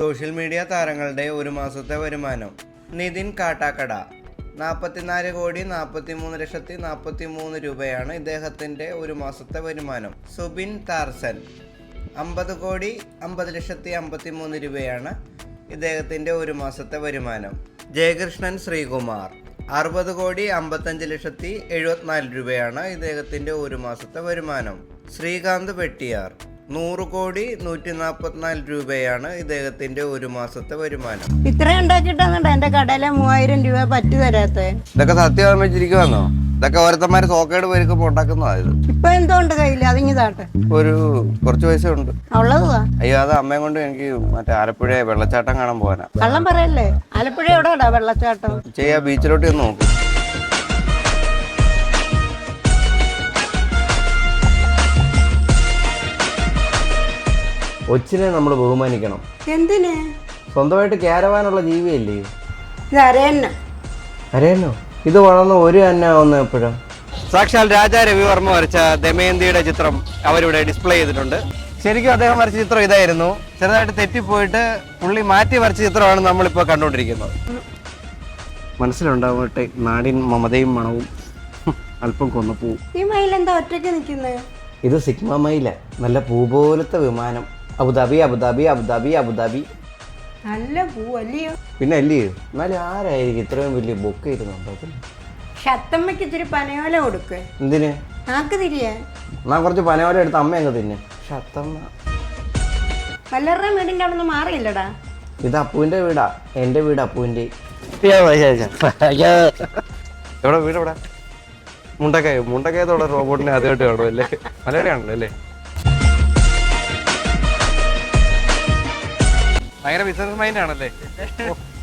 Social media താരങ്ങളുടെ ഒരു മാസത്തെ വരുമാനം. നിതിൻ കാട്ടാക്കട 44,43,43 രൂപയാണ് ഇദ്ദേഹത്തിൻ്റെ ഒരു മാസത്തെ വരുമാനം. സുബിൻ താർസൻ 50,50,53 രൂപയാണ് ഇദ്ദേഹത്തിൻ്റെ ഒരു മാസത്തെ വരുമാനം. ജയകൃഷ്ണൻ ശ്രീകുമാർ 60,55,74 രൂപയാണ് ഇദ്ദേഹത്തിൻ്റെ ഒരു മാസത്തെ വരുമാനം. ശ്രീകാന്ത് വെട്ടിയാർ 100,144 രൂപയാണ് ഇദ്ദേഹത്തിന്റെ ഒരു മാസത്തെ വരുമാനം. ഇത്രയും ഉണ്ടാക്കിയിട്ടാണ് എന്റെ കടയിലെ 3000 രൂപ പറ്റു തരാത്തത്. ഇതൊക്കെ സത്യം വെച്ചിരിക്കുവാന്നോ? ഇതൊക്കെ ഓരോരുത്തന്മാര് സോക്കേട് പേരുക്കുമ്പോ ഉണ്ടാക്കുന്നതായത്. ഇപ്പൊ എന്തോണ്ട് കയ്യില്? അതിങ്ങി താട്ടെ. ഒരു കുറച്ച് പൈസ ഉണ്ട്. ഉള്ളതുവാ? അയ്യോ, അത് അമ്മയും കൊണ്ട് എനിക്ക് മറ്റേ ആലപ്പുഴ വെള്ളച്ചാട്ടം കാണാൻ പോകാനാ. കള്ളം പറയല്ലേ? ആലപ്പുഴ എവിടെയാടാ വെള്ളച്ചാട്ടം? ചെയ്യാ ബീച്ചിലോട്ട് ഒന്ന് നോക്കും. ഒച്ചിനെ നമ്മൾ ബഹുമാനിക്കണം. എന്തിന്? സ്വന്തമായിട്ട് ക്യാരവാനുള്ള ജീവിയല്ലേ ഇത്? അരയന്നോ? ഇത് വളർന്ന് ഒരു അന്നാവുന്ന എപ്പോഴും. സാക്ഷാൽ രാജാ രവിവർമ്മ വരച്ച ദമയന്തിയുടെ ചിത്രം അവരിവിടെ ഡിസ്പ്ലേ ചെയ്തിട്ടുണ്ട്. ശരിക്കും അദ്ദേഹം വരച്ച ചിത്രം ഇതായിരുന്നു. ചെറുതായിട്ട് തെറ്റിപ്പോയിട്ട് പുള്ളി മാറ്റി വരച്ച ചിത്രമാണ് നമ്മളിപ്പോൾ കണ്ടുകൊണ്ടിരിക്കുന്നത്. മനസ്സിലുണ്ടാവട്ടെ നാടിൻ മമതയും മണവും അല്പം കൊന്നപ്പൂ. ഈ മയിൽ എന്താ ഒറ്റയ്ക്ക് നിൽക്കുന്നത്? ഇത് സിഗ്മ മയില. നല്ല പൂ പോലത്തെ വിമാനം. Abu Dhabi Abu Dhabi Abu Dhabi Abu Dhabi. നല്ല പൂ അല്ലയോ? പിന്നെ അല്ലയോ? എന്നാലും ആരായിരിക്കും ഇത്രയും വലിയ ബൊക്കെ ഇരുന്നുണ്ടോ? ഷത്തമ്മക്ക് ഇത്തിരി പനയോല കൊടുക്കേ. എന്തിന്? നാക്ക് തിരിയാ. എന്നാ കുറച്ച് പനയോല എടുത്ത് അമ്മ അങ്ങ് തിന്നെ. ഷത്തമ്മ വല്ലവരുടെയും വീടിൻ്റെ അവിടെ നിന്ന് മാറിയില്ലടാ. ഇത് അപ്പുവിന്റെ വീടാ. എന്റെ വീട് അപ്പുവിന്റെ. എവിടെ വീട്? എവിടെ? മുണ്ടക്കയത്തോടെ റോബോട്ടിനെ ആദ്യമായിട്ട് കാണുമല്ലേ? മലയാളിയാണല്ലോ അല്ലേ? ഭയങ്കര ബിസിനസ് മൈൻഡ് ആണല്ലേ?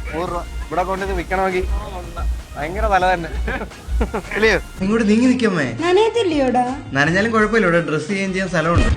100 രൂപ ഇവിടെ കൊണ്ടിത് വിൽക്കണമെങ്കിൽ ഭയങ്കര തല തന്നെ. ഇങ്ങോട്ട് നീങ്ങി നിൽക്കമ്മേ. നനയത്തില്ലയോടാ? നനഞ്ഞാലും കുഴപ്പമില്ല, ഇവിടെ ഡ്രസ് ചെയ്യാൻ സ്ഥലമുണ്ട്.